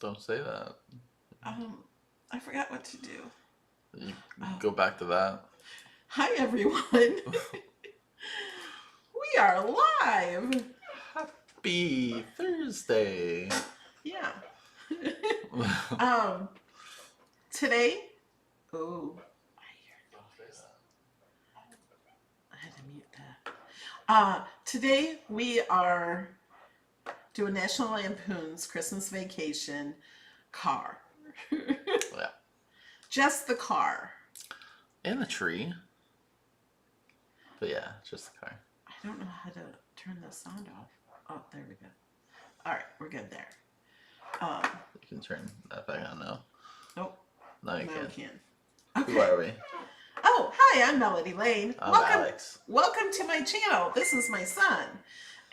Don't say that. I forgot what to do. You go back to that. Hi everyone. We are live. Happy Thursday. Yeah. um Today, oh, I hear noise. I had to mute that. Today we are doing National Lampoon's Christmas Vacation car. Yeah. Just the car. And the tree. But yeah, just the car. I don't know how to turn the sound off. Oh, there we go. All right, we're good there. You can turn that back on now. Nope. No, you Now can't. we can. Okay. Who are we? Oh, hi, I'm Melody Lane. I'm welcome, Alex. Welcome to my channel. This is my son.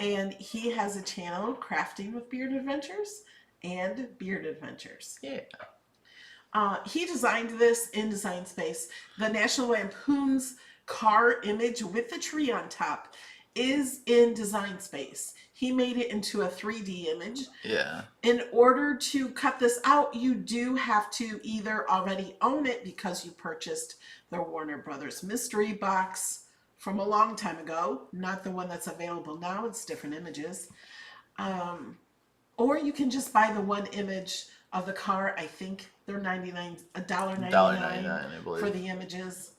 And he has a channel, Crafting with Beard Adventures and Beard Adventures. Yeah. He designed this in Design Space. The National Lampoon's car image with the tree on top is in Design Space. He made it into a 3D image. Yeah. In order to cut this out, you do have to either already own it because you purchased the Warner Brothers mystery box from a long time ago, not the one that's available now. It's different images. Or you can just buy the one image of the car. I think they're $1.99 I believe. for the images.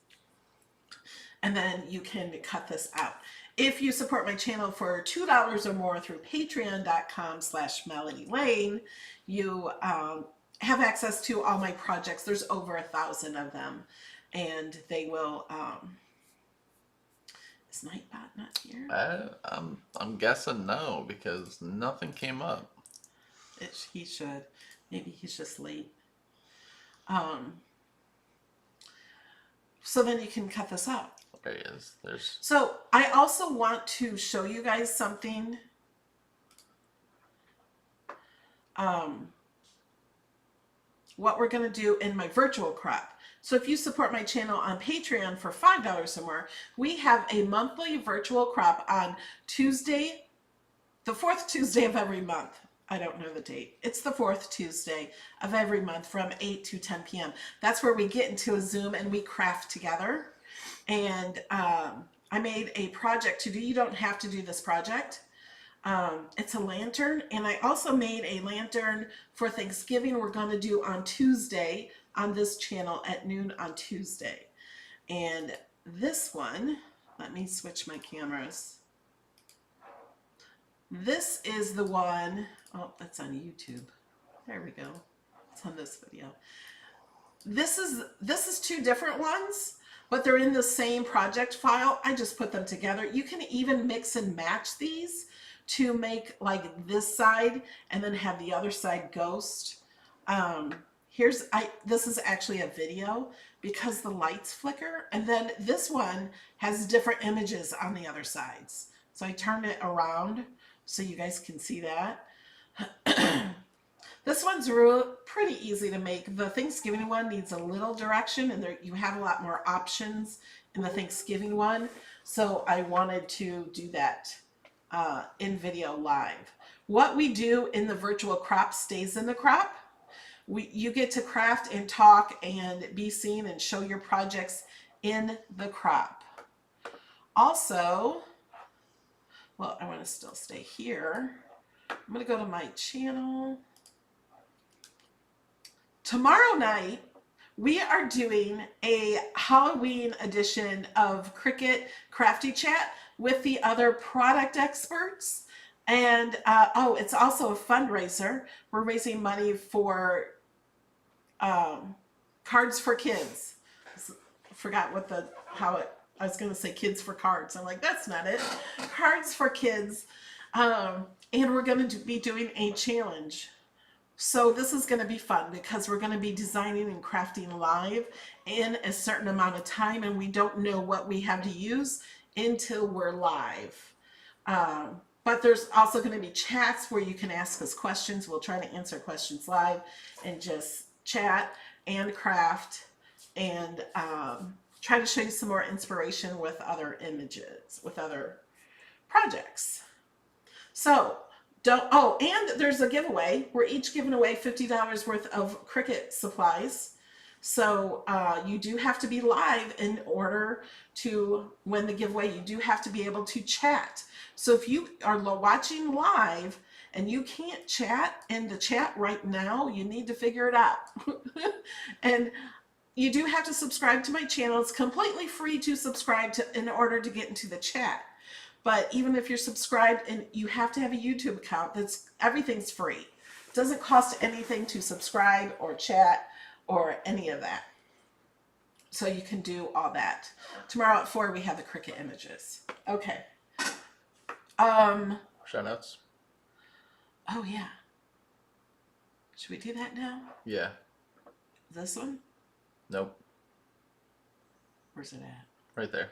And then you can cut this out. If you support my channel for $2 or more through patreon.com/melodylane, you have access to all my projects. There's over 1,000 of them. And they will... Is Nightbot not here? I'm guessing no, because nothing came up. He should. Maybe he's just late. So then you can cut this out. There he is. So I also want to show you guys something. What we're going to do in my virtual crop. So if you support my channel on Patreon for $5 or more, we have a monthly virtual crop on Tuesday, the fourth Tuesday of every month. I don't know the date. It's the fourth Tuesday of every month from 8 to 10 p.m. That's where we get into a Zoom and we craft together. And I made a project to do. You don't have to do this project. It's a lantern. And I also made a lantern for Thanksgiving we're going to do on Tuesday on this channel at noon on Tuesday. And this one, let me switch my cameras. This is the one, oh, that's on YouTube. There we go. It's on this video. This is two different ones, but they're in the same project file. I just put them together. You can even mix and match these to make like this side and then have the other side ghost. This is actually a video because the lights flicker, and then this one has different images on the other sides. So I turned it around so you guys can see that. This one's pretty easy to make. The Thanksgiving one needs a little direction, and you have a lot more options in the Thanksgiving one. So I wanted to do that in video live. What we do in the virtual crop stays in the crop. You get to craft and talk and be seen and show your projects in the crop. Also, well, I want to still stay here. I'm going to go to my channel. Tomorrow night, we are doing a Halloween edition of Cricut Crafty Chat with the other product experts. And, oh, it's also a fundraiser. We're raising money for Cards for Kids. Forgot I was going to say Kids for Cards. I'm like, that's not it. Cards for Kids. And we're going to be doing a challenge. So this is going to be fun because we're going to be designing and crafting live in a certain amount of time, and we don't know what we have to use until we're live. But there's also going to be chats where you can ask us questions. We'll try to answer questions live and just chat and craft and try to show you some more inspiration with other images, with other projects. So Oh, and there's a giveaway. We're each giving away $50 worth of Cricut supplies. So you do have to be live in order to win the giveaway. You do have to be able to chat. So if you are watching live and you can't chat in the chat right now, you need to figure it out. And you do have to subscribe to my channel. It's completely free to subscribe to in order to get into the chat. But even if you're subscribed, and you have to have a YouTube account, everything's free. It doesn't cost anything to subscribe or chat or any of that. So you can do all that. Tomorrow at 4 we have the Cricut images. Okay. Show notes. Oh yeah. Should we do that now? Yeah. This one? Nope. Where's it at? Right there.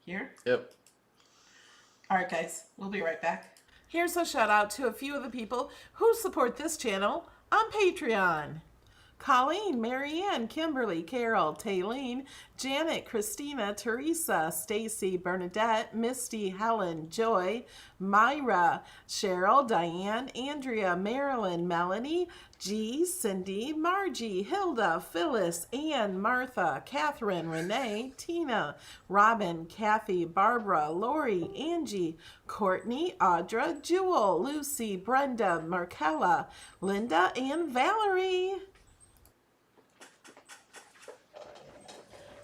Here? Yep. All right, guys, we'll be right back. Here's a shout out to a few of the people who support this channel on Patreon. Colleen, Marianne, Kimberly, Carol, Taylene, Janet, Christina, Teresa, Stacy, Bernadette, Misty, Helen, Joy, Myra, Cheryl, Diane, Andrea, Marilyn, Melanie, G, Cindy, Margie, Hilda, Phyllis, Ann, Martha, Catherine, Renee, Tina, Robin, Kathy, Barbara, Lori, Angie, Courtney, Audra, Jewel, Lucy, Brenda, Markella, Linda, and Valerie.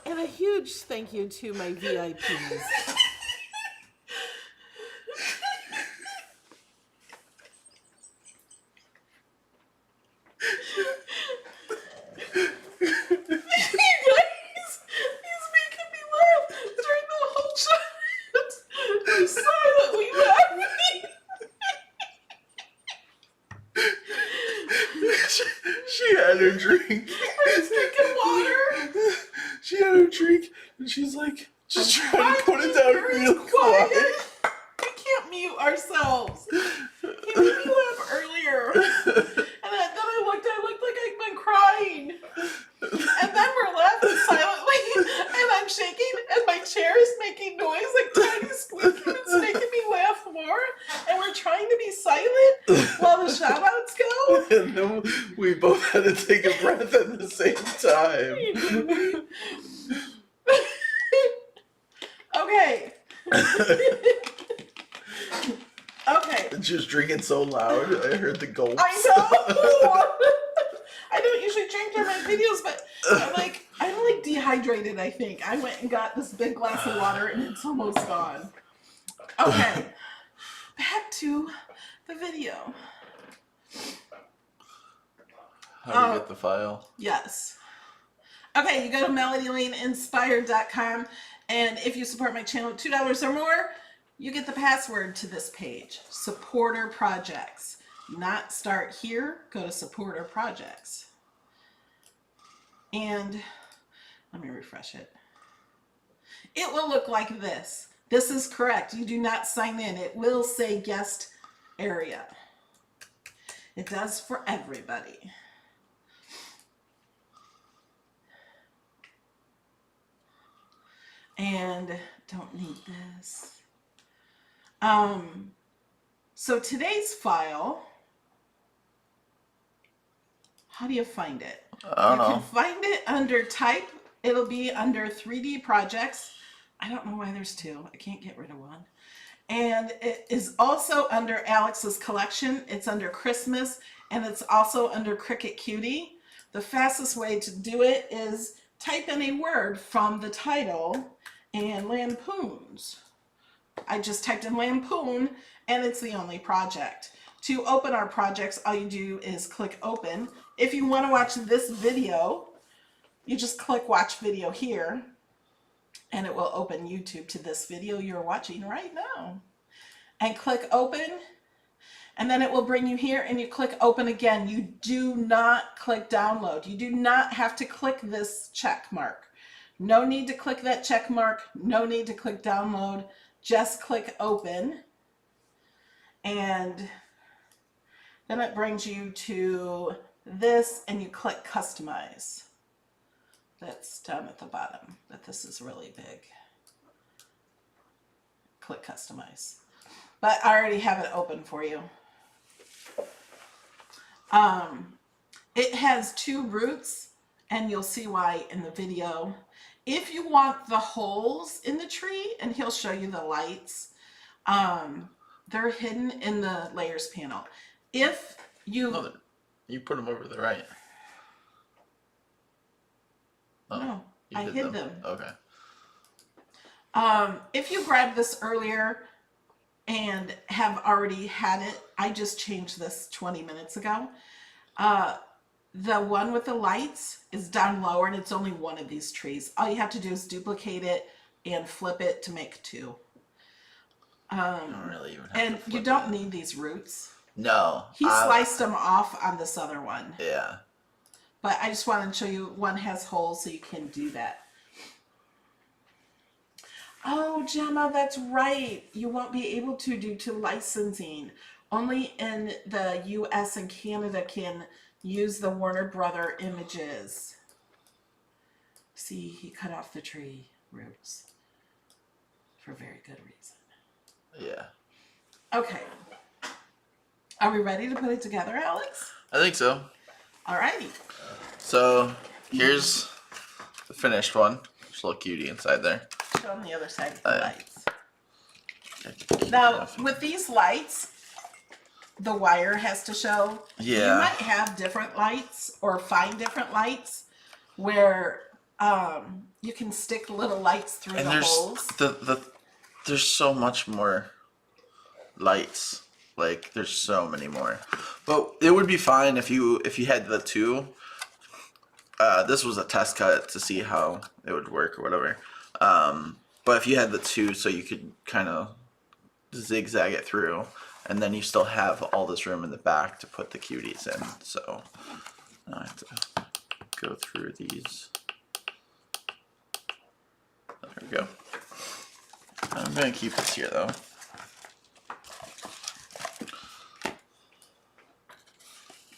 And a huge thank you to my VIPs. He's making me laugh during the whole chat. I'm silently laughing. She had her drink. I was drinking water. She had her drink, and she's like, just trying to put it down real quiet. We can't mute ourselves. He made me laugh earlier. And then I looked like I'd been crying. And then we're laughing silently, and I'm shaking, and my chair is making noise like tiny squeaking. It's making me laugh more. And we're trying to be silent while the shout outs go. And then we both had to take a breath at the same time. Okay. Okay. Just drinking so loud, I heard the gulps. I know. I don't usually drink during my videos, but I'm dehydrated, I think. I went and got this big glass of water and it's almost gone. Okay. Back to the video. How do you get the file? Yes. Okay, you go to melodylaneinspired.com, and if you support my channel at $2 or more, you get the password to this page. Supporter projects. Not start here, go to supporter projects. And let me refresh it. It will look like this. This is correct. You do not sign in. It will say guest area. It does for everybody. And don't need this. So today's file, how do you find it? I don't know. You can find it under type. It'll be under 3D projects. I don't know why there's two. I can't get rid of one. And it is also under Alex's collection. It's under Christmas, and it's also under Cricut Cutie. The fastest way to do it is type in a word from the title and Lampoons. I just typed in Lampoon, and it's the only project. To open our projects, all you do is click open. If you want to watch this video, you just click watch video here, and it will open YouTube to this video you're watching right now. And click open, and then it will bring you here, and you click open again. You do not click download. You do not have to click this check mark. No need to click that check mark. No need to click download. Just click open, and then it brings you to this, and you click customize. That's down at the bottom, but this is really big. Click customize. But I already have it open for you. It has 2 roots, and you'll see why in the video. If you want the holes in the tree, and he'll show you the lights, they're hidden in the layers panel. If you... No, you put them over to the right. Oh, No, I hid them. Okay. If you grabbed this earlier and have already had it, I just changed this 20 minutes ago. The one with the lights is down lower, and it's only one of these trees. All you have to do is duplicate it and flip it to make 2. I don't really even have And to flip you don't it. need these roots. No. He sliced them off on this other one. Yeah. But I just wanted to show you one has holes so you can do that. Oh, Gemma, that's right. You won't be able to due to licensing. Only in the US and Canada can use the Warner Brother images. See, he cut off the tree roots for very good reason. Yeah. Okay. Are we ready to put it together, Alex? I think so. Alrighty. So here's the finished one. There's a little cutie inside there. Show them the other side of the lights. Okay. Now, with these lights, the wire has to show. Yeah. You might have different lights or find different lights where you can stick little lights through And the there's holes. there's so much more lights. Like there's so many more. But it would be fine if you had the 2. This was a test cut to see how it would work or whatever. But if you had the 2, so you could kind of zigzag it through, and then you still have all this room in the back to put the cuties in. So now I have to go through these. There we go. I'm gonna keep this here though.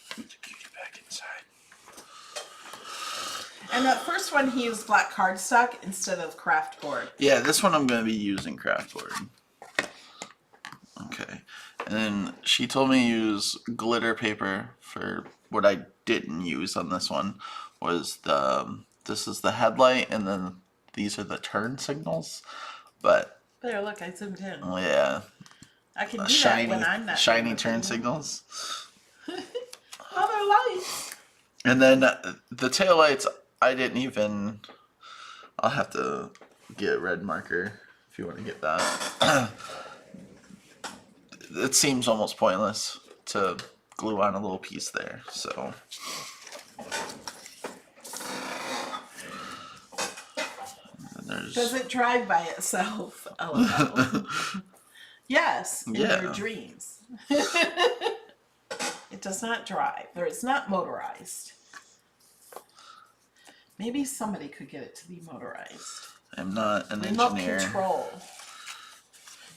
Put the cutie back inside. And that first one, he used black cardstock instead of craft board. Yeah, this one I'm going to be using craft board. Okay. And then she told me to use glitter paper for what I didn't use on this one was this is the headlight, and then these are the turn signals. But There, look, I zoomed in. yeah, I can do that when I'm not shiny doing turn it. signals. Other lights. And then the taillights, I didn't even. I'll have to get a red marker if you want to get that. It seems almost pointless to glue on a little piece there, so. Does it drive by itself? LOL. Yes, in Yeah. your dreams. It does not drive, or it's not motorized. Maybe somebody could get it to be motorized. I'm not an Remote engineer. control.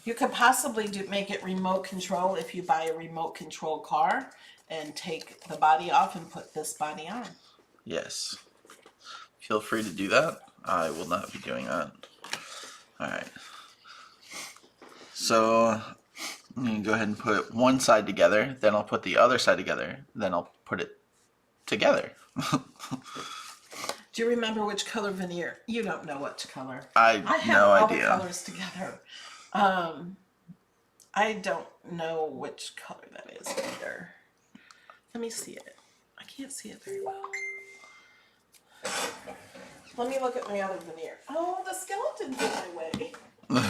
You could possibly make it remote control if you buy a remote control car and take the body off and put this body on. Yes. Feel free to do that. I will not be doing that. Alright. So I'm going to go ahead and put one side together, then I'll put the other side together, then I'll put it together. Do you remember which color veneer? You don't know which color. I have no all idea. the colors together. I don't know which color that is either. Let me see it. I can't see it very well. Let me look at my other veneer. Oh, the skeleton's in my way. Not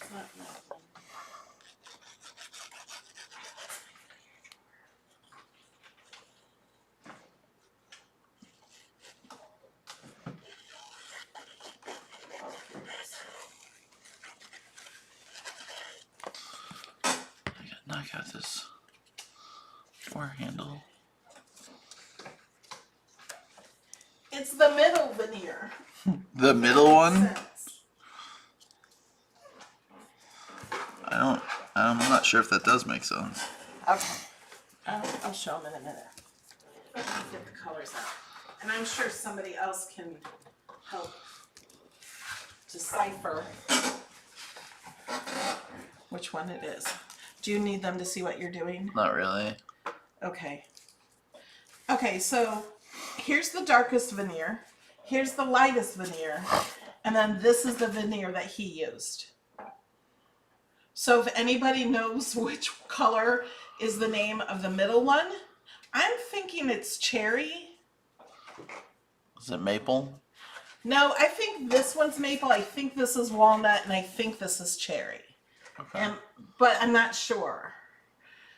that one. Knock out this door handle. It's the middle veneer. The middle one? Sense. I'm not sure if that does make sense. Okay. I'll show them in a minute. Let me get the colors out. And I'm sure somebody else can help decipher which one it is. Do you need them to see what you're doing? Not really. Okay. Okay, so here's the darkest veneer. Here's the lightest veneer. And then this is the veneer that he used. So if anybody knows which color is the name of the middle one, I'm thinking it's cherry. Is it maple? No, I think this one's maple. I think this is walnut, and I think this is cherry. Okay. But I'm not sure.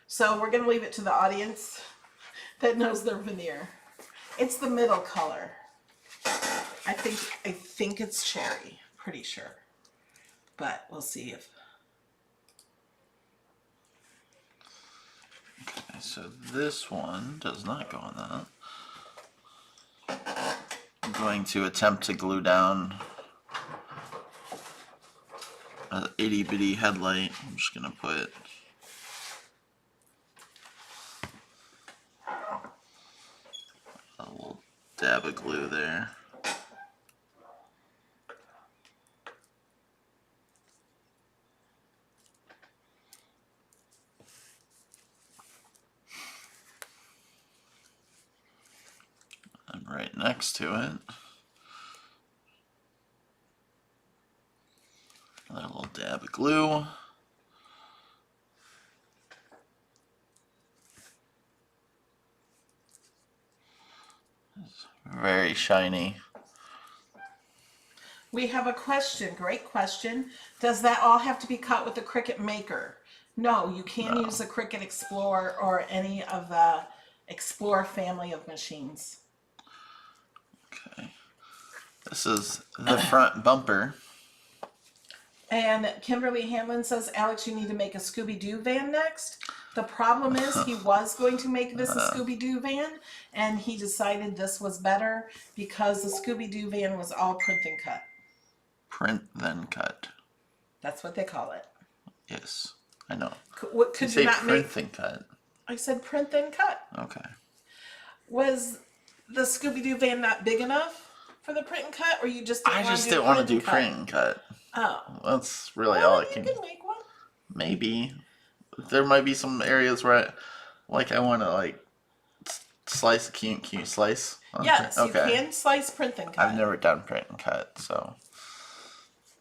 So we're going to leave it to the audience that knows their veneer. It's the middle color. I think it's cherry. Pretty sure. But we'll see if... Okay, so this one does not go on that. I'm going to attempt to glue down an itty bitty headlight. I'm just going to put a little dab of glue there. And right next to it, another little dab of glue. It's very shiny. We have a question. Great question. Does that all have to be cut with the Cricut Maker? No, you can use the Cricut Explorer or any of the Explorer family of machines. Okay. This is the front bumper. And Kimberly Hamlin says, Alex, you need to make a Scooby-Doo van next. The problem is he was going to make this a Scooby-Doo van, and he decided this was better because the Scooby-Doo van was all print and cut. Print then cut. That's what they call it. Yes, I know. Could you not print make... then cut. I said print then cut. Okay. Was the Scooby-Doo van not big enough for the print and cut, or you just didn't want to do print and cut. Oh. That's really all I can... You can make one. Maybe. There might be some areas where I want to slice. Can you slice? Yes, okay. You can slice print and cut. I've never done print and cut, so...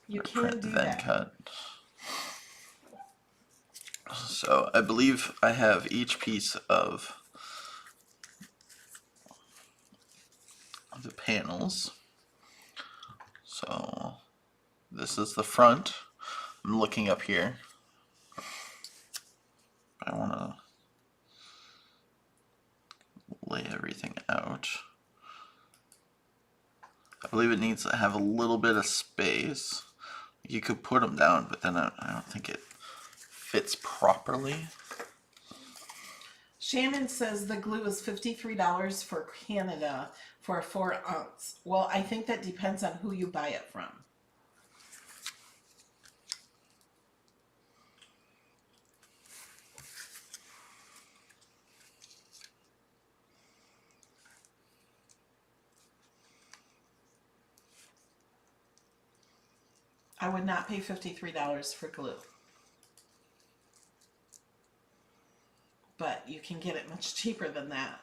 You can print do then that. cut. So I believe I have each piece of the panels. So this is the front. I'm looking up here. I want to lay everything out. I believe it needs to have a little bit of space. You could put them down, but then I don't think it fits properly. Shannon says the glue is $53 for Canada for a 4-ounce. Well, I think that depends on who you buy it from. I would not pay $53 for glue. But you can get it much cheaper than that.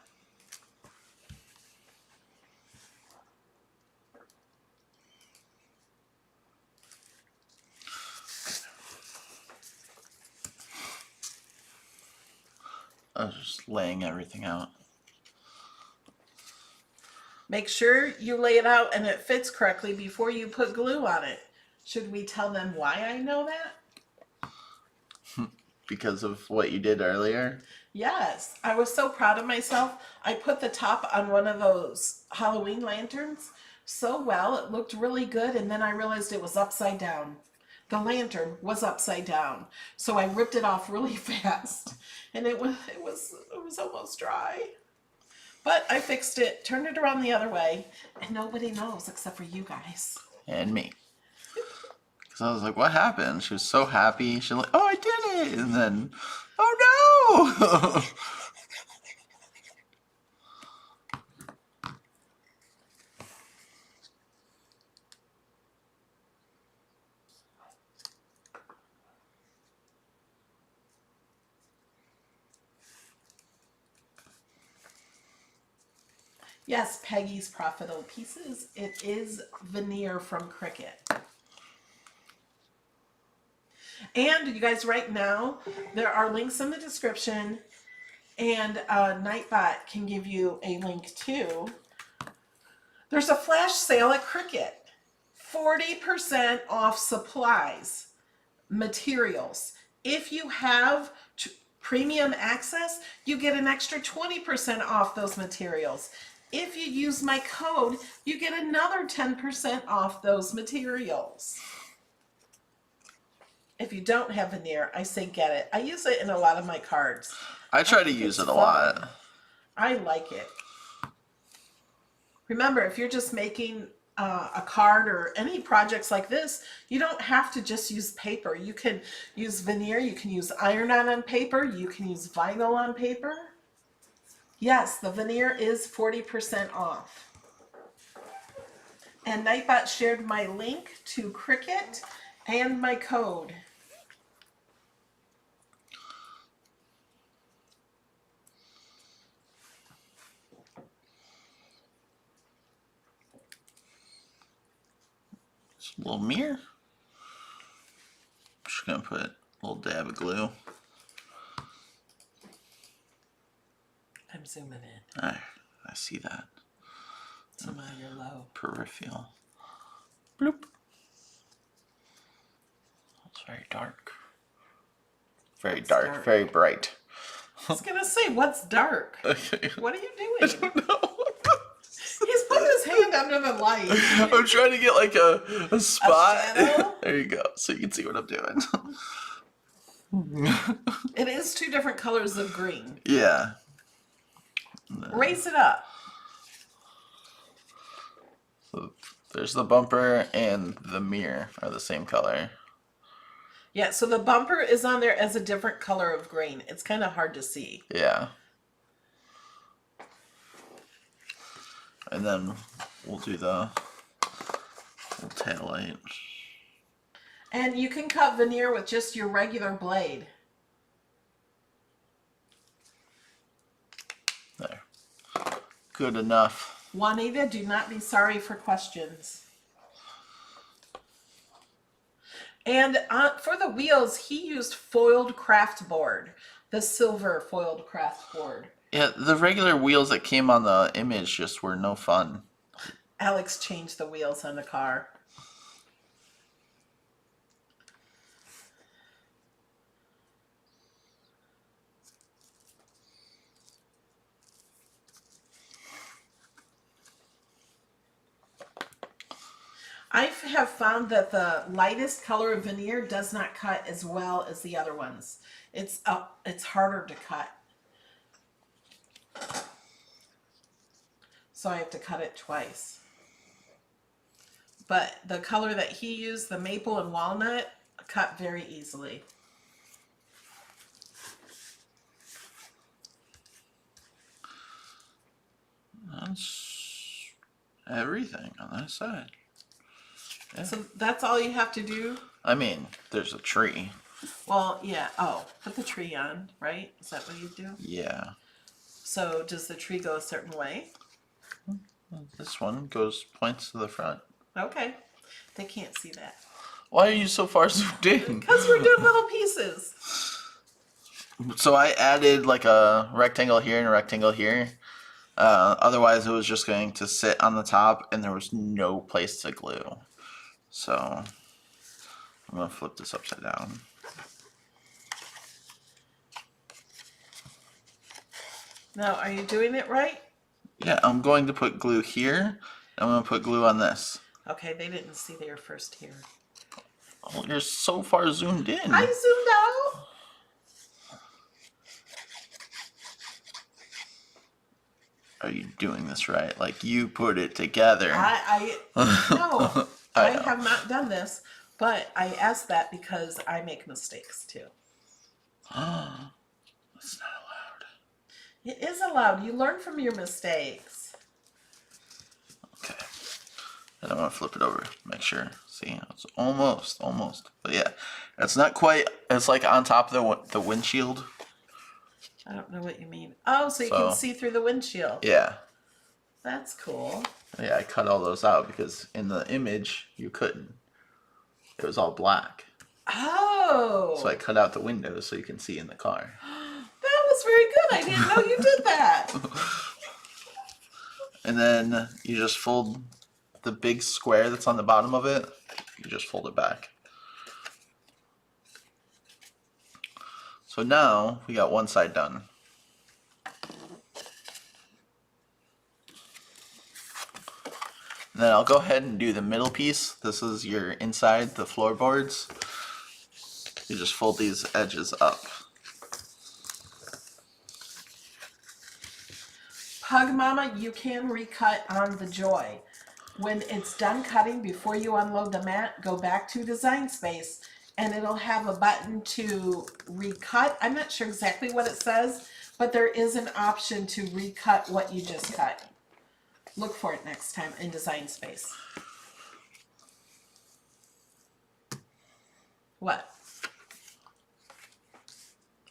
I was just laying everything out. Make sure you lay it out and it fits correctly before you put glue on it. Should we tell them why I know that? Because of what you did earlier? Yes, I was so proud of myself. I put the top on one of those Halloween lanterns so well, it looked really good, and then I realized it was upside down. The lantern was upside down, so I ripped it off really fast, and it was almost dry. But I fixed it, turned it around the other way, and nobody knows except for you guys. And me. Because I was like, what happened? She was so happy. She's like, oh, I did it. And then, oh no. Yes, Peggy's Profitable Pieces. It is veneer from Cricut. And you guys, right now, there are links in the description, and Nightbot can give you a link too. There's a flash sale at Cricut. 40% off supplies, materials. If you have premium access, you get an extra 20% off those materials. If you use my code, you get another 10% off those materials. If you don't have veneer, I say get it. I use it in a lot of my cards. I try to use it a lot. I like it. Remember, if you're just making a card or any projects like this, you don't have to just use paper. You can use veneer, you can use iron-on on paper, you can use vinyl on paper. Yes, the veneer is 40% off. And Nightbot shared my link to Cricut and my code. A little mirror. I'm just gonna put a little dab of glue. I'm zooming in. I see that. Zoom out your low. Peripheral. Bloop. It's very dark. Very dark. Very bright. I was gonna say, what's dark? Okay. What are you doing? I don't know. He's putting his hand under the light. I'm trying to get like a spot. shadow? There you go. So you can see what I'm doing. It is two different colors of green. Yeah. Raise it up. So there's the bumper and the mirror are the same color. Yeah, so the bumper is on there as a different color of green. It's kind of hard to see. Yeah. And then we'll do the little tail light. And you can cut veneer with just your regular blade. There. Good enough. Juanita, do not be sorry for questions. And for the wheels, he used foiled craft board, the silver foiled craft board. Yeah, the regular wheels that came on the image just were no fun. Alex changed the wheels on the car. I have found that the lightest color of veneer does not cut as well as the other ones. It's harder to cut. So I have to cut it twice. But the color that he used, the maple and walnut, cut very easily. That's everything on that side. Yeah. So that's all you have to do? I mean, there's a tree. Well, yeah. Oh, put the tree on, right? Is that what you do? Yeah. So does the tree go a certain way? This one points to the front. Okay. They can't see that. Why are you so far zoomed in? Because we're doing little pieces. So I added like a rectangle here and a rectangle here. Otherwise, it was just going to sit on the top and there was no place to glue. So I'm going to flip this upside down. Now, are you doing it right? Yeah, I'm going to put glue here. And I'm going to put glue on this. Okay, they didn't see there first here. Oh, you're so far zoomed in. I zoomed out. Are you doing this right? Like you put it together. No, I have not done this, but I asked that because I make mistakes too. That's not allowed. It is allowed. You learn from your mistakes. Okay. And I'm going to flip it over. Make sure. See, it's almost. But yeah, it's not quite. It's like on top of the windshield. I don't know what you mean. Oh, so you can see through the windshield. Yeah. That's cool. Yeah, I cut all those out because in the image you couldn't. It was all black. Oh. So I cut out the windows so you can see in the car. That was very good. I didn't know you did that. And then you just fold the big square that's on the bottom of it. You just fold it back. So now we got one side done. And then I'll go ahead and do the middle piece. This is your inside, the floorboards. You just fold these edges up. Pug Mama, you can recut on the Joy. When it's done cutting, before you unload the mat, go back to Design Space and it'll have a button to recut. I'm not sure exactly what it says, but there is an option to recut what you just cut. Look for it next time in Design Space. What?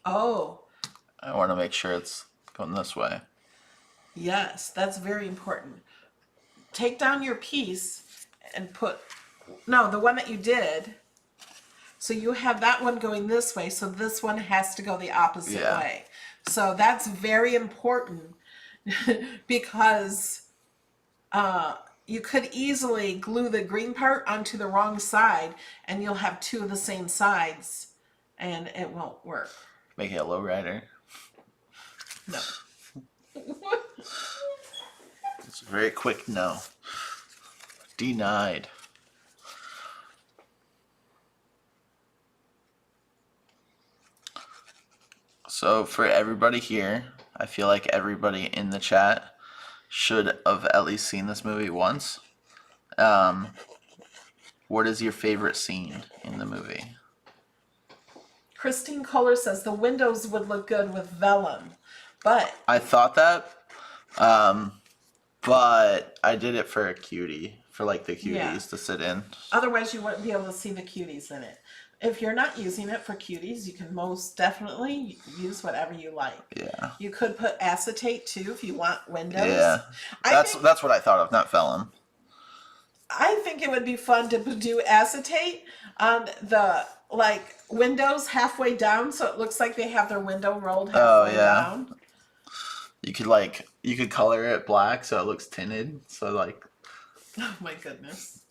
Oh. I want to make sure it's going this way. Yes, that's very important. Take down your piece and put, no, the one that you did. So you have that one going this way, so this one has to go the opposite way. So that's very important because you could easily glue the green part onto the wrong side and you'll have two of the same sides and it won't work. Make it a lowrider. No. It's a very quick no. Denied. So for everybody here, I feel like everybody in the chat should have at least seen this movie once. What is your favorite scene in the movie? Christine Kohler says the windows would look good with vellum, but I thought that, but I did it for a cutie, for like the cuties to sit in. otherwise you wouldn't be able to see the cuties in it. If you're not using it for cuties, you can most definitely use whatever you like. Yeah. You could put acetate too if you want windows. Yeah. That's what I thought of, not vellum. I think it would be fun to do acetate on the windows halfway down, so it looks like they have their window rolled halfway down. You could color it black so it looks tinted. So like. Oh my goodness.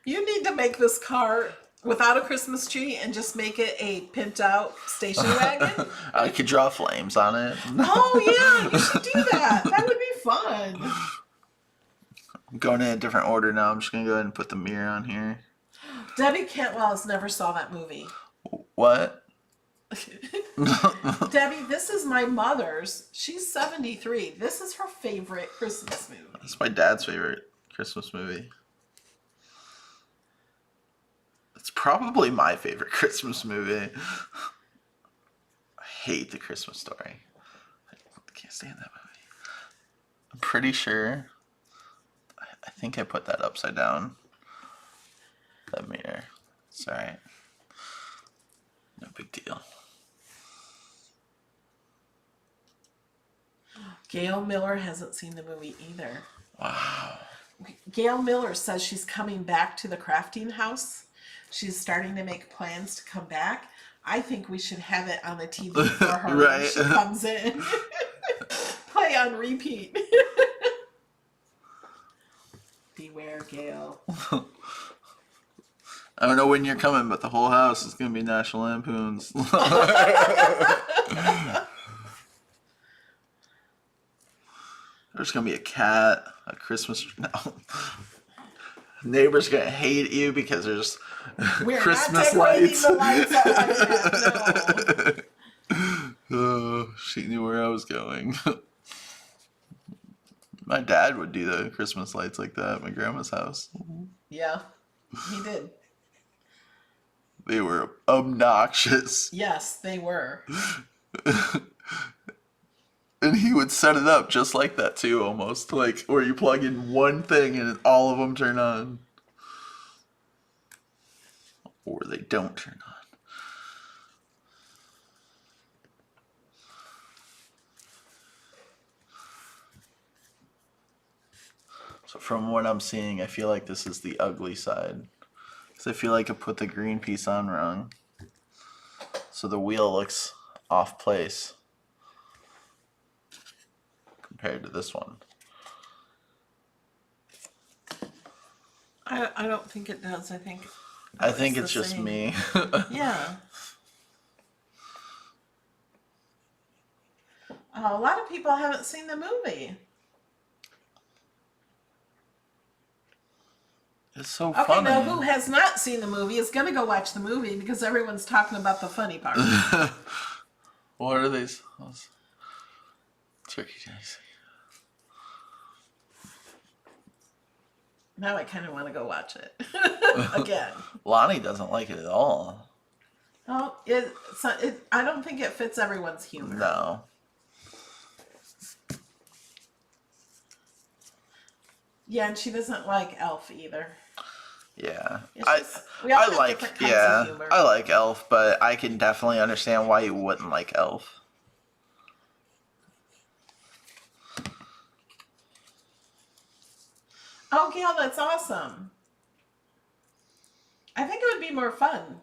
You need to make this car without a Christmas tree and just make it a pimped out station wagon. I could draw flames on it. Oh yeah, you should do that. That would be fun. I'm going in a different order now. I'm just going to go ahead and put the mirror on here. Debbie Cantwell's never saw that movie. What? Debbie, this is my mother's. She's 73. This is her favorite Christmas movie. That's my dad's favorite Christmas movie. It's probably my favorite Christmas movie. I hate The Christmas Story. I can't stand that movie. I'm pretty sure. I think I put that upside down. That mirror. It's alright. No big deal. Gail Miller hasn't seen the movie either. Wow. Gail Miller says she's coming back to the crafting house. She's starting to make plans to come back. I think we should have it on the TV for her when she comes in. Play on repeat. Beware, Gail. I don't know when you're coming, but the whole house is going to be National Lampoons. There's going to be a cat, a Christmas... No. Neighbor's going to hate you because there's Christmas lights. The lights up like that. No. Oh, she knew where I was going. My dad would do the Christmas lights like that at my grandma's house. Yeah, he did. They were obnoxious. Yes, they were. And he would set it up just like that too, almost. Like, where you plug in one thing and all of them turn on. Or they don't turn on. from what I'm seeing, I feel like this is the ugly side. Because I feel like I put the green piece on wrong. So the wheel looks off place compared to this one. I don't think it does. I think it's just same. me. Yeah. A lot of people haven't seen the movie. It's so Okay, funny. now who has not seen the movie is going to go watch the movie because everyone's talking about the funny part. What are these? Turkey dice. Now I kind of want to go watch it again. Lonnie doesn't like it at all. Oh, I don't think it fits everyone's humor. No. Yeah, and she doesn't like Elf either. Yeah, we all have different kinds of humor. I like Elf, but I can definitely understand why you wouldn't like Elf. Oh, Gail, that's awesome. I think it would be more fun.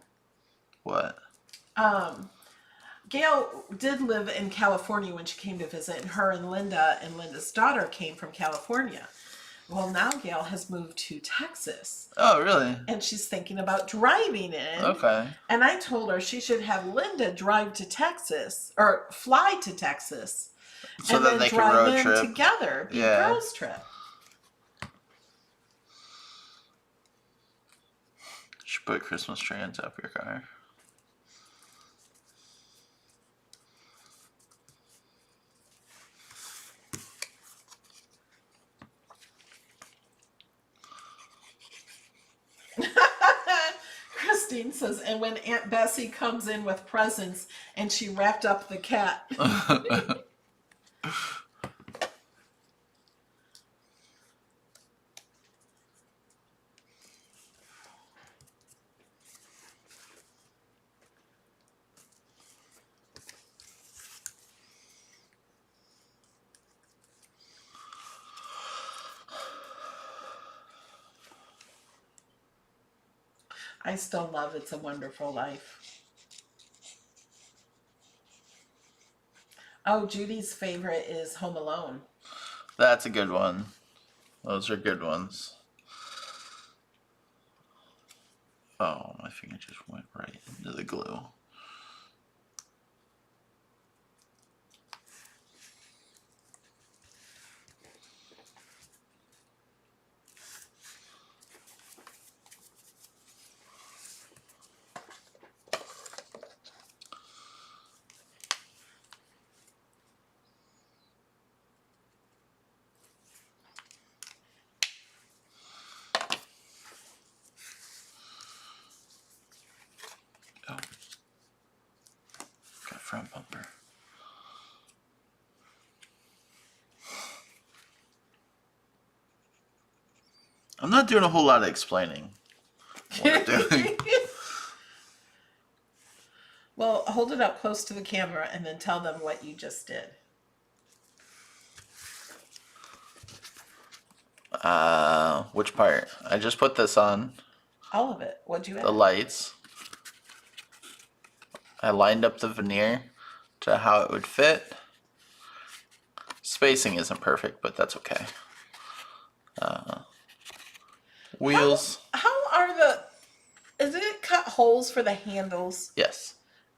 What? Gail did live in California when she came to visit, and her and Linda's daughter came from California. Well, now Gail has moved to Texas. Oh, really? And she's thinking about driving in. Okay. And I told her she should have Linda drive to Texas, or fly to Texas. So and then then they can drive road in trip together. Be a girls' trip. Should put a Christmas tree on top of your car. Christine says, and when Aunt Bessie comes in with presents and she wrapped up the cat. I still love It's a Wonderful Life. Oh, Judy's favorite is Home Alone. That's a good one. Those are good ones. Oh, my finger just went right into the glue. Oh. Got front bumper. I'm not doing a whole lot of explaining what I'm doing. Well, hold it up close to the camera and then tell them what you just did. Which part? I just put this on. All of it. What'd you add? The lights. I lined up the veneer to how it would fit. Spacing isn't perfect, but that's okay. Wheels. How are is it cut holes for the handles? Yes.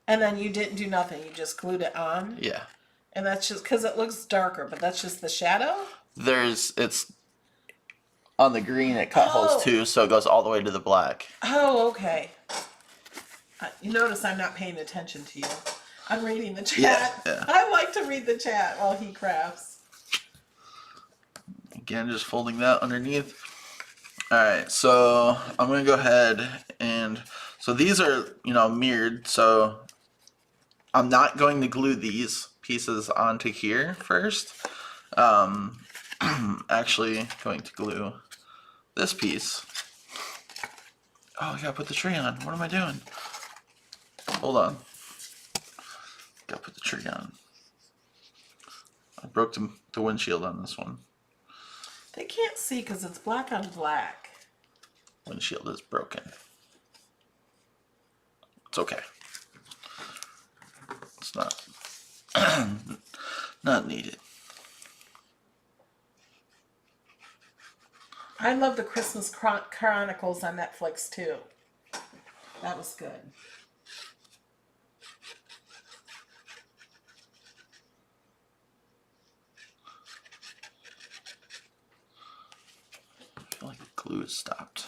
And then you didn't do nothing. You just glued it on? Yeah. And that's just because it looks darker, but that's just the shadow? It's on the green, it cut holes too, so it goes all the way to the black. Oh, okay. You notice I'm not paying attention to you. I'm reading the chat. Yeah. I like to read the chat while he crafts. Again, just folding that underneath. Alright, so I'm going to go ahead and... So these are, mirrored, so I'm not going to glue these pieces onto here first. Actually going to glue this piece. Oh, I gotta put the tree on. What am I doing? Hold on. Gotta put the tree on. I broke the windshield on this one. They can't see because it's black on black. Windshield is broken. It's okay. It's not not needed. I love the Christmas Chronicles on Netflix too. That was good. I feel like the glue is stopped.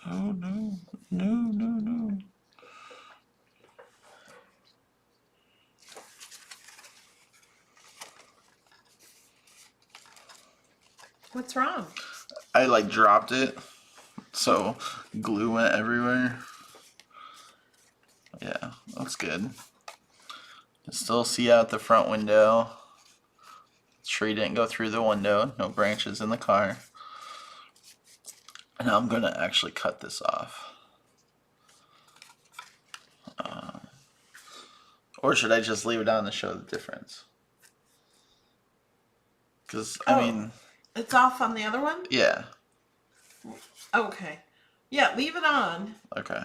Oh no, no, no, no. What's wrong? I like dropped it, so glue went everywhere. Yeah, that's good. You can still see out the front window. Tree didn't go through the window, no branches in the car. And I'm gonna actually cut this off. Or should I just leave it on to show the difference? Because, I mean... It's off on the other one? Yeah. Okay. Yeah, leave it on. Okay.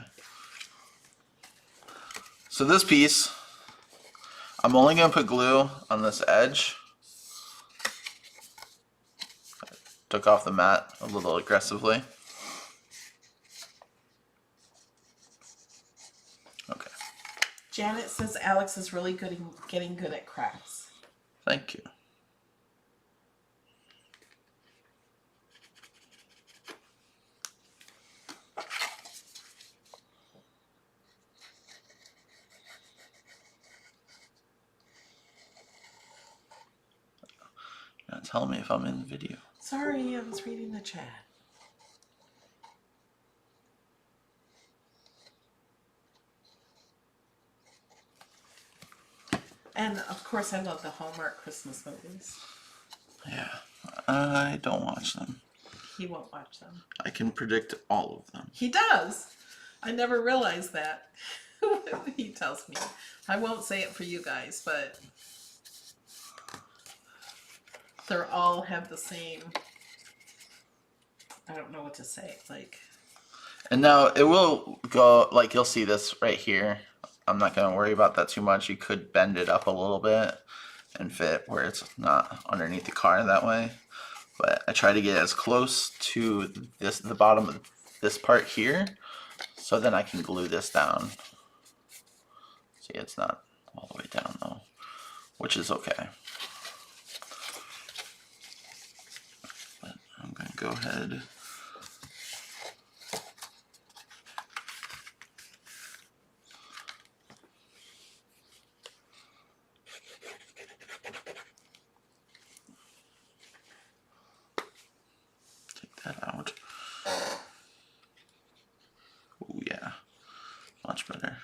So this piece, I'm only going to put glue on this edge. Took off the mat a little aggressively. Okay. Janet says Alex is really good at getting good at crafts. Thank you. Now tell me if I'm in the video. Sorry, I was reading the chat. And of course I love the Hallmark Christmas movies. Yeah, I don't watch them. He won't watch them. I can predict all of them. He does. I never realized that. He tells me. I won't say it for you guys, but they're all have the same, I don't know what to say, like. And now it will go, like you'll see this right here. I'm not going to worry about that too much. You could bend it up a little bit and fit where it's not underneath the car that way. But I try to get as close to this, the bottom of this part here, so then I can glue this down. See, it's not all the way down though, which is okay. But I'm going to go ahead. That out. Oh yeah, much better.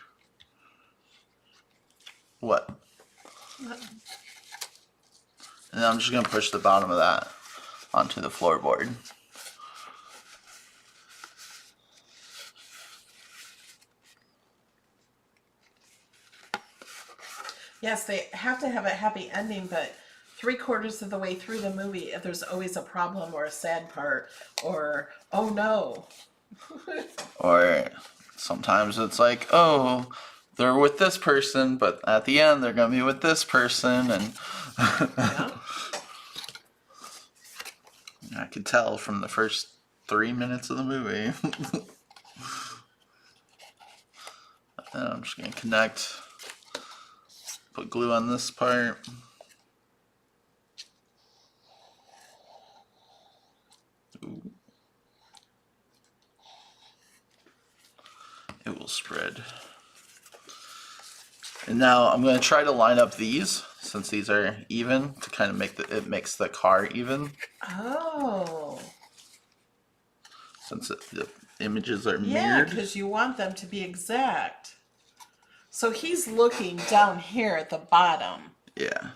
What? And then I'm just gonna push the bottom of that onto the floorboard. Yes, they have to have a happy ending, but 3/4 of the way through the movie, if there's always a problem or a sad part or, oh no. Or sometimes it's like, oh, they're with this person, but at the end they're gonna be with this person, and Yeah. I could tell from the first 3 minutes of the movie. And I'm just gonna connect, put glue on this part. Ooh. It will spread. And now I'm going to try to line up these, since these are even, to kind of make it makes the car even. Oh. Since the images are Yeah, mirrored. because you want them to be exact. So he's looking down here at the bottom. Yeah.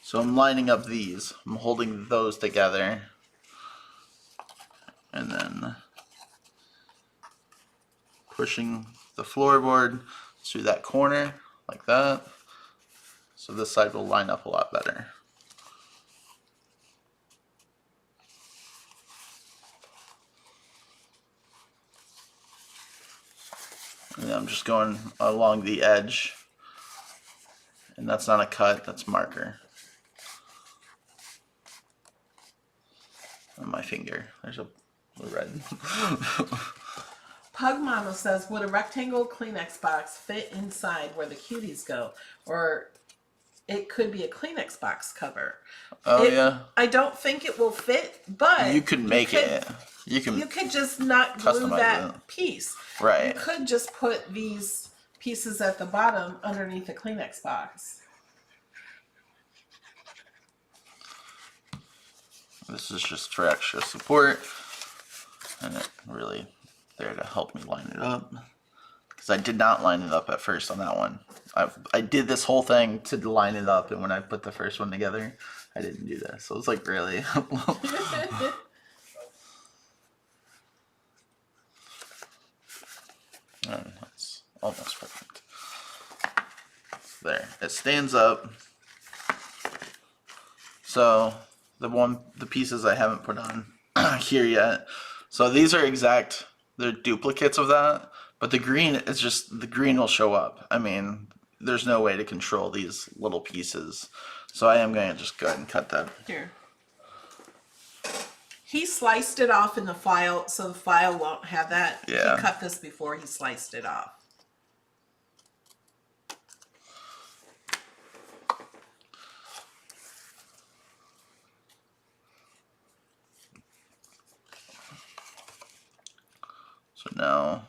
So I'm lining up these. I'm holding those together. And then pushing the floorboard through that corner like that. So this side will line up a lot better. And I'm just going along the edge. And that's not a cut, that's marker. On my finger. There's a red. Pug Mama says, would a rectangle Kleenex box fit inside where the cuties go? Or it could be a Kleenex box cover. Oh, yeah. I don't think it will fit, but you could make it. You could just not glue that piece. Right. You could just put these pieces at the bottom underneath the Kleenex box. This is just for extra support. And it really there to help me line it up. Because I did not line it up at first on that one. I did this whole thing to line it up, and when I put the first one together, I didn't do this. So it's like really. And that's almost perfect. There, it stands up. So the pieces I haven't put on here yet. So these are they're duplicates of that, but the green is just, the green will show up. I mean, there's no way to control these little pieces. So I am going to just go ahead and cut that. Here. He sliced it off in the file, so the file won't have that. Yeah. He cut this before he sliced it off. So now,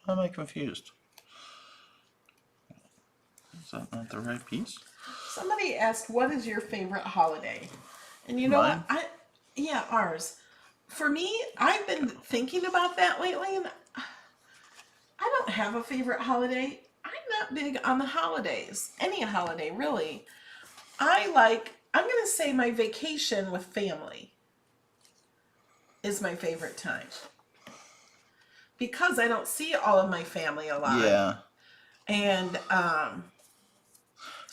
why am I confused? Is that not the right piece? Somebody asked, what is your favorite holiday? And you know Mine? what? Yeah, ours. For me, I've been thinking about that lately, and I don't have a favorite holiday. I'm not big on the holidays. Any holiday, really. I'm going to say my vacation with family is my favorite time. Because I don't see all of my family a lot. Yeah. And,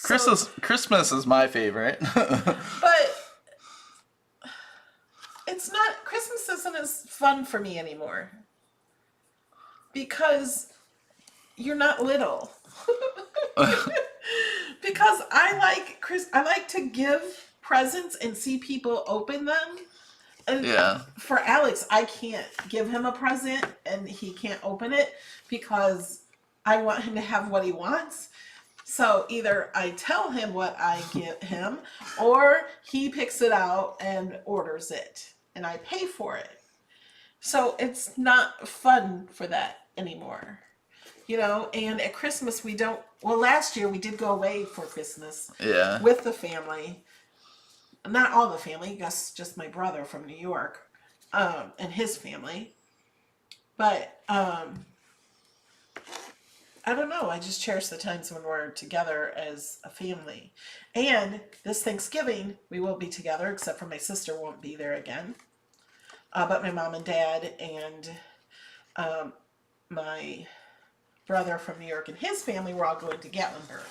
Christmas is my favorite. but it's not, Christmas isn't as fun for me anymore. Because you're not little. Because I like to give presents and see people open them. And Yeah. for Alex, I can't give him a present and he can't open it because I want him to have what he wants. So either I tell him what I give him or he picks it out and orders it and I pay for it. So it's not fun for that anymore. You know, and at Christmas last year we did go away for Christmas. Yeah. With the family. Not all the family, just my brother from New York, and his family. But I don't know. I just cherish the times when we're together as a family. And this Thanksgiving we will be together, except for my sister won't be there again. But my mom and dad and my brother from New York and his family were all going to Gatlinburg.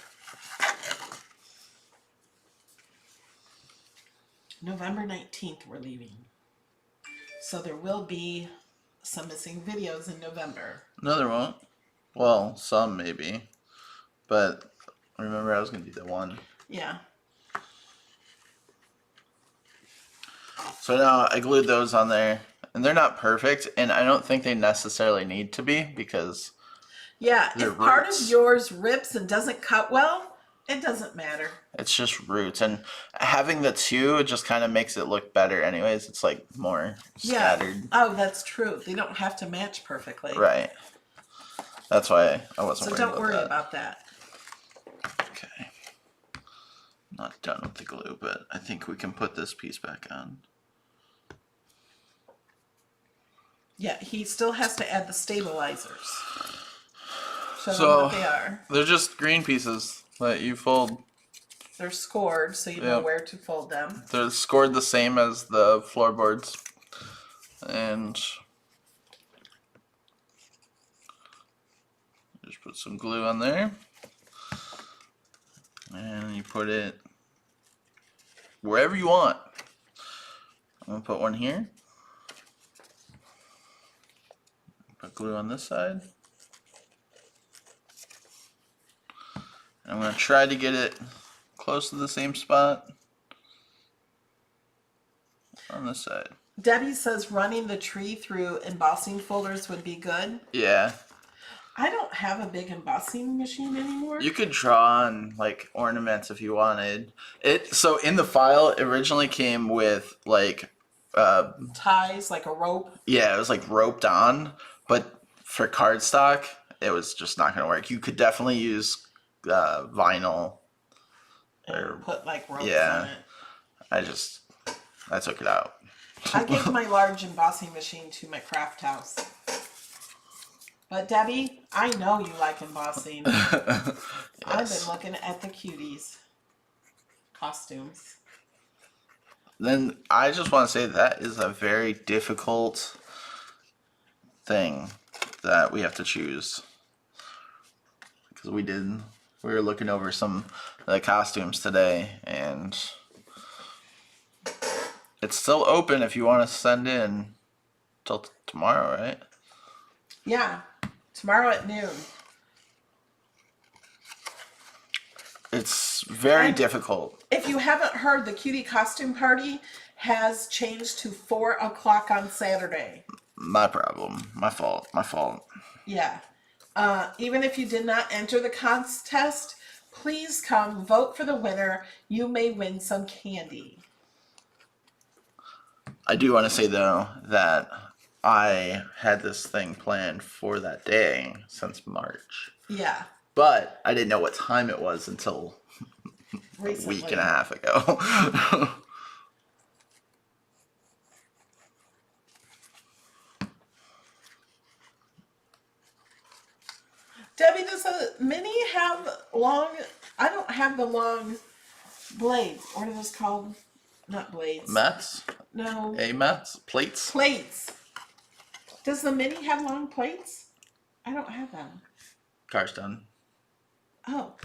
November 19th we're leaving. So there will be some missing videos in November. No, there won't. Well, some maybe. But remember, I was going to do that one. Yeah. So now I glued those on there. And they're not perfect. And I don't think they necessarily need to be because... Yeah, they're if part roots. of yours rips and doesn't cut well, it doesn't matter. It's just roots. And having the two just kind of makes it look better anyways. It's like more scattered. Yeah. Oh, that's true. They don't have to match perfectly. Right. That's why I wasn't worried about that. So don't worry about that. Okay. Not done with the glue, but I think we can put this piece back on. Yeah, he still has to add the stabilizers. Show them So what they are. they're just green pieces that you fold. They're scored, so you know Yep. where to fold them. They're scored the same as the floorboards. And Put some glue on there. And you put it wherever you want. I'm going to put one here. Put glue on this side. And I'm going to try to get it close to the same spot on this side. Debbie says running the tree through embossing folders would be good. Yeah. I don't have a big embossing machine anymore. You could draw on like ornaments if you wanted. So in the file it originally came with like ties, like a rope. Yeah, it was like roped on, but for cardstock it was just not going to work. You could definitely use vinyl And put like ropes yeah. on it. I took it out. I gave my large embossing machine to my craft house. But Debbie, I know you like embossing. Yes. I've been looking at the cuties costumes. Then I just want to say that is a very difficult thing that we have to choose. Because we were looking over some of the costumes today, and it's still open if you want to send in till tomorrow, right? Yeah, tomorrow at noon. It's very difficult. If you haven't heard, the cutie costume party has changed to 4 o'clock on Saturday. My problem. My fault. Yeah. Even if you did not enter the contest, please come vote for the winner. You may win some candy. I do want to say though that I had this thing planned for that day since March. Yeah. But I didn't know what time it was until Recently. a week and a half ago. Debbie, does a mini have long... I don't have the long blades. What are those called? Not blades. Mats? No. Mats? Plates? Plates. Does the mini have long plates? I don't have them. Car's done. Oh.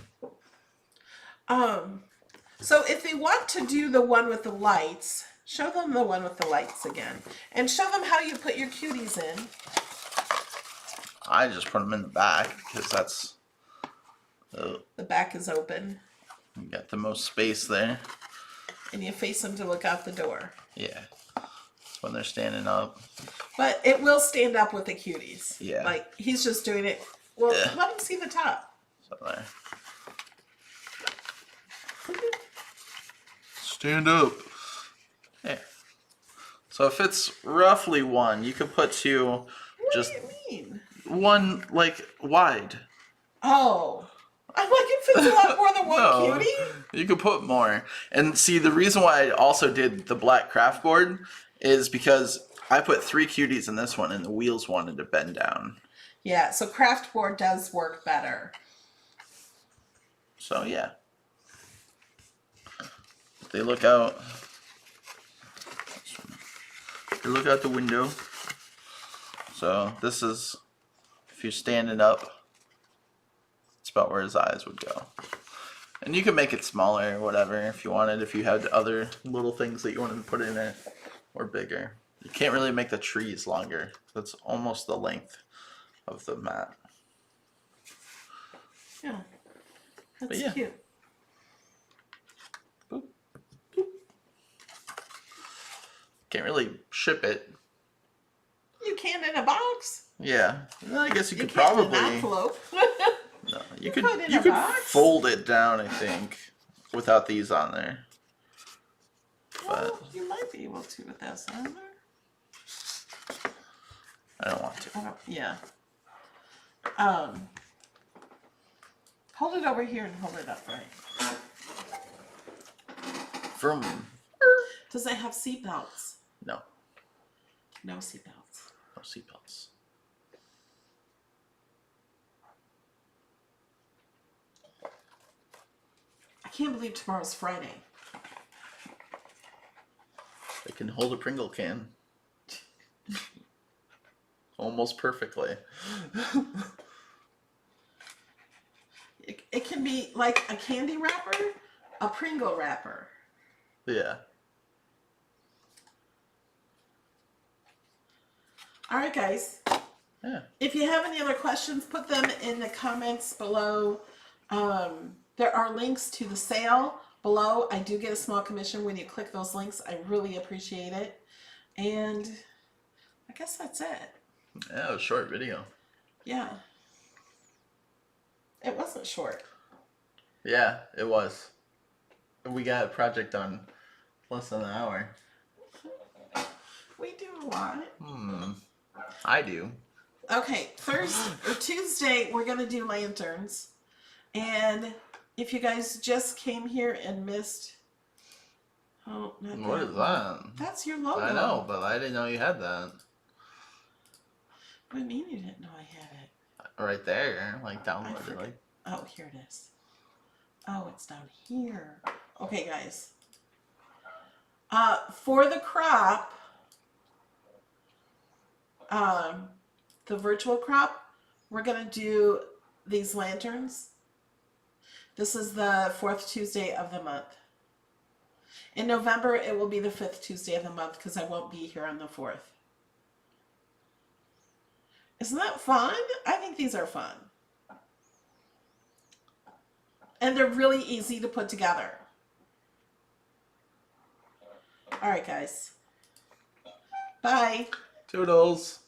So if they want to do the one with the lights, show them the one with the lights again. And show them how you put your cuties in. I just put them in the back because that's... The back is open. You got the most space there. And you face them to look out the door. Yeah. That's when they're standing up. But it will stand up with the cuties. Yeah. Like, he's just doing it. Well, let him see the top. So there. Stand up. There. So if it's roughly one, you could put two. What do you mean? One like wide. Oh. I'm like, it fits a lot more than one cutie. You could put more. And see, the reason why I also did the black craft board is because I put 3 cuties in this one and the wheels wanted to bend down. Yeah, so craft board does work better. So yeah. They look out. They look out the window. So this is, if you're standing up, it's about where his eyes would go. And you can make it smaller or whatever if you wanted, if you had other little things that you wanted to put in it, or bigger. You can't really make the trees longer. That's almost the length of the mat. Yeah. That's yeah. cute. Boop. Boop. Can't really ship it. You can in a box. Yeah. Well, I guess you could can probably. in an envelope. No, you put it in you a could box? fold it down, I think, without these on there. Well, you might be able to with this on there. I don't want to. Yeah. Hold it over here and hold it upright. From Does it have seatbelts? no, No seatbelts. no seatbelts. I can't believe tomorrow's Friday. They can hold a Pringle can almost perfectly. it can be like a candy wrapper, a Pringle wrapper. Yeah. All right, guys. Yeah. If you have any other questions, put them in the comments below. There are links to the sale below. I do get a small commission when you click those links. I really appreciate it. And I guess that's it. Yeah, it was a short video. Yeah. It wasn't short. Yeah, it was. We got a project done less than an hour. We do a lot. I do. Okay, Tuesday, we're going to do lanterns. And if you guys just came here and missed... Oh, not What that is one. that? That's your logo. I know, but I didn't know you had that. What do you mean you didn't know I had it? Right there, like downloaded. Like. Oh, here it is. Oh, it's down here. Okay, guys. For the crop, the virtual crop, we're going to do these lanterns. This is the 4th Tuesday of the month. In November, it will be the 5th Tuesday of the month because I won't be here on the 4th. Isn't that fun? I think these are fun. And they're really easy to put together. All right, guys. Bye. Toodles.